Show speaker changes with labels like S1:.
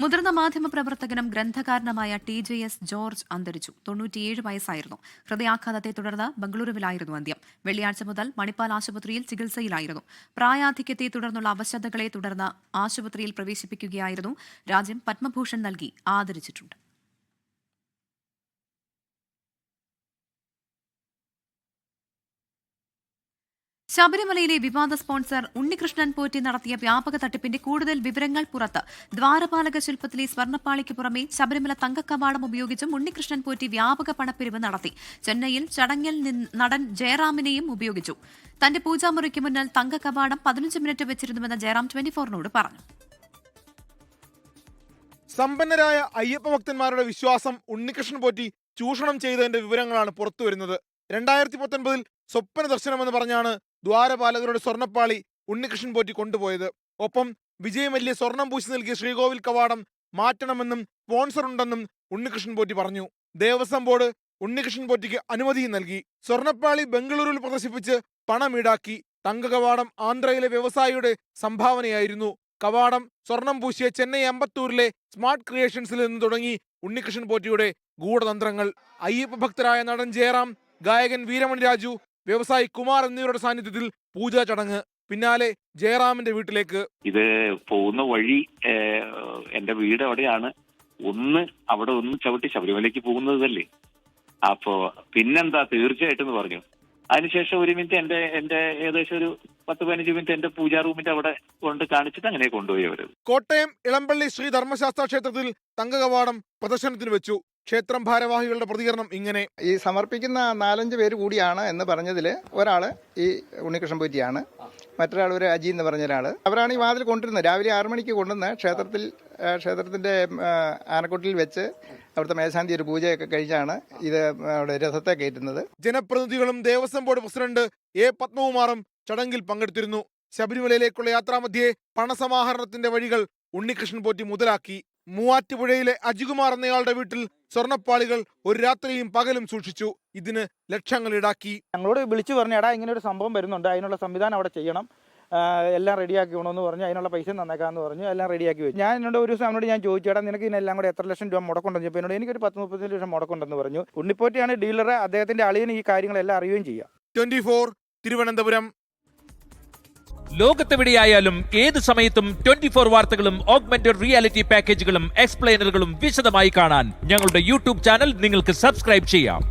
S1: മുതിർന്ന മാധ്യമപ്രവർത്തകനും ഗ്രന്ഥകാരനുമായ TJS George അന്തരിച്ചു. 97 വയസ്സായിരുന്നു. ഹൃദയാഘാതത്തെ തുടർന്ന് ബംഗളൂരുവിലായിരുന്നു അന്ത്യം. വെള്ളിയാഴ്ച മുതൽ മണിപ്പാൽ ആശുപത്രിയിൽ ചികിത്സയിലായിരുന്നു. പ്രായാധിക്യത്തെ തുടർന്നുള്ള അവശതകളെ തുടർന്ന് ആശുപത്രിയിൽ പ്രവേശിപ്പിക്കുകയായിരുന്നു. രാജ്യം പത്മഭൂഷൺ നൽകി ആദരിച്ചിട്ടുണ്ട്. ശബരിമലയിലെ വിവാദ സ്പോൺസർ ഉണ്ണികൃഷ്ണൻ പോറ്റി നടത്തിയ വ്യാപക തട്ടിപ്പിന്റെ കൂടുതൽ വിവരങ്ങൾ പുറത്ത്. ദ്വാരപാലക ശില്പത്തിലെ സ്വർണ്ണപ്പാളിക്ക് പുറമെ ശബരിമല തങ്കക്കവാടം ഉപയോഗിച്ചും ഉണ്ണികൃഷ്ണൻ പോറ്റി വ്യാപക പണപ്പിരിവ് നടത്തി. ചെന്നൈയിൽ ചടങ്ങിൽ നടൻ ജയറാമിനെയും ഉപയോഗിച്ചു. തന്റെ പൂജാമുറിക്ക് മുന്നിൽ തങ്കക്കവാടം 15 മിനിറ്റ് വെച്ചിരുന്നുവെന്ന് ജയറാം 24നോട് പറഞ്ഞു.
S2: സമ്പന്നരായ അയ്യപ്പ ഭക്തന്മാരുടെ വിശ്വാസം ഉണ്ണികൃഷ്ണൻ പോറ്റി ചൂഷണം ചെയ്തതിന്റെ വിവരങ്ങളാണ് പുറത്തുവരുന്നത്. 2019 സ്വപ്ന ദർശനമെന്ന് പറഞ്ഞാണ് ദ്വാരപാലകരുടെ സ്വർണ്ണപ്പാളി ഉണ്ണികൃഷ്ണൻ പോറ്റി കൊണ്ടുപോയത്. ഒപ്പം വിജയമല്യ സ്വർണം പൂശി നൽകിയ ശ്രീകോവിൽ കവാടം മാറ്റണമെന്നും സ്പോൺസർ ഉണ്ടെന്നും ഉണ്ണികൃഷ്ണൻ പോറ്റി പറഞ്ഞു. ദേവസ്വം ബോർഡ് ഉണ്ണികൃഷ്ണൻ പോറ്റിക്ക് അനുമതിയും നൽകി. സ്വർണ്ണപ്പാളി ബംഗളൂരുവിൽ പ്രദർശിപ്പിച്ച് പണം ഈടാക്കി. തങ്കകവാടം ആന്ധ്രയിലെ വ്യവസായിയുടെ സംഭാവനയായിരുന്നു. കവാടം സ്വർണം പൂശിയ ചെന്നൈ അമ്പത്തൂരിലെ സ്മാർട്ട് ക്രിയേഷൻസിൽ നിന്ന് തുടങ്ങി ഉണ്ണികൃഷ്ണൻ പോറ്റിയുടെ ഗൂഢതന്ത്രങ്ങൾ. അയ്യപ്പ ഭക്തരായ നടൻ ജയറാം, ഗായകൻ വീരമണി രാജു, വ്യവസായി കുമാർ എന്നിവരുടെ സാന്നിധ്യത്തിൽ പൂജാ ചടങ്ങ്. പിന്നാലെ ജയറാമിന്റെ വീട്ടിലേക്ക്.
S3: ഇത് പോകുന്ന വഴി എന്റെ വീട് അവിടെയാണ്. അവിടെ ഒന്ന് ചവിട്ടി ശബരിമലയ്ക്ക് പോകുന്നതല്ലേ. അപ്പോ പിന്നെന്താ തീർച്ചയായിട്ടും പറഞ്ഞു. അതിനുശേഷം 1 മിനിറ്റ് എന്റെ ഏകദേശം ഒരു 10-15 മിനിറ്റ് എന്റെ പൂജാ റൂമിന്റെ അവിടെ കൊണ്ട് കാണിച്ചിട്ട് അങ്ങനെ കൊണ്ടുപോയി അവര്.
S2: കോട്ടയം ഇളമ്പള്ളി ശ്രീ ധർമ്മശാസ്ത്ര ക്ഷേത്രത്തിൽ തങ്കകവാടം പ്രദർശനത്തിന് വെച്ചു. ക്ഷേത്രം ഭാരവാഹികളുടെ പ്രതികരണം ഇങ്ങനെ:
S4: ഈ സമർപ്പിക്കുന്ന 4-5 പേര് കൂടിയാണ് എന്ന് പറഞ്ഞതിൽ ഒരാള് ഈ ഉണ്ണികൃഷ്ണൻ പോറ്റിയാണ്. മറ്റൊരാൾ ഒരു അജി എന്ന് പറഞ്ഞ ഒരാൾ. അവരാണ് ഈ വാതിൽ കൊണ്ടിരുന്നത്. രാവിലെ 6 മണിക്ക് കൊണ്ടുവന്ന് ക്ഷേത്രത്തിന്റെ ആനക്കൊട്ടിൽ വെച്ച് അവിടുത്തെ മേശാന്തി ഒരു പൂജയൊക്കെ കഴിച്ചാണ് ഇത് അവിടെ രഥത്തെ കയറ്റുന്നത്.
S2: ജനപ്രതിനിധികളും ദേവസ്വം ബോർഡ് പ്രസിഡന്റ് A. പത്മകുമാറും ചടങ്ങിൽ പങ്കെടുത്തിരുന്നു. ശബരിമലയിലേക്കുള്ള യാത്രാമധ്യേ പണസമാഹരണത്തിന്റെ വഴികൾ ഉണ്ണികൃഷ്ണൻ പോറ്റി മുതലാക്കി. മൂവാറ്റുപുഴയിലെ അജികുമാർ എന്നയാളുടെ വീട്ടിൽ സ്വർണ്ണപ്പാളികൾ ഒരു രാത്രിയും പകലും സൂക്ഷിച്ചു. ഇതിന് ലക്ഷങ്ങൾ ഈടാക്കി.
S5: ഞങ്ങളോട് വിളിച്ചു പറഞ്ഞു, എടാ ഇങ്ങനെ ഒരു സംഭവം വരുന്നുണ്ട്, അതിനുള്ള സംവിധാനം അവിടെ ചെയ്യണം, എല്ലാം റെഡിയാക്കി വേണമെന്ന് പറഞ്ഞു. അതിനുള്ള പൈസ നന്നേക്കാന്ന് പറഞ്ഞു. എല്ലാം റെഡിയാക്കി വെച്ചു. ഞാൻ എന്നോട് ഒരു ദിവസം അവനോട് ഞാൻ ചോദിച്ചു, എടാ നിനക്ക് ഇതിനെല്ലാം കൂടെ എത്ര ലക്ഷം രൂപ മുടക്കുണ്ടെന്ന് ചോദിച്ചു. എന്നോട് എനിക്കൊരു 10-30 ലക്ഷം മുടക്കുണ്ടെന്ന് പറഞ്ഞു. ഉണ്ണിപ്പോറ്റിയാണ് ഡീലർ. അദ്ദേഹത്തിന്റെ അളിയന് ഈ കാര്യങ്ങളെല്ലാം അറിയുകയും ചെയ്യാം.
S2: 24 തിരുവനന്തപുരം.
S6: ലോകത്തെവിടെയായാലും ഏത് സമയത്തും 24 വാർത്തകളും ഓഗ്മെന്റഡ് റിയാലിറ്റി പാക്കേജുകളും എക്സ്പ്ലെയിനറുകളും വിശദമായി കാണാൻ ഞങ്ങളുടെ YouTube ചാനൽ നിങ്ങൾക്ക് സബ്സ്ക്രൈബ് ചെയ്യാം.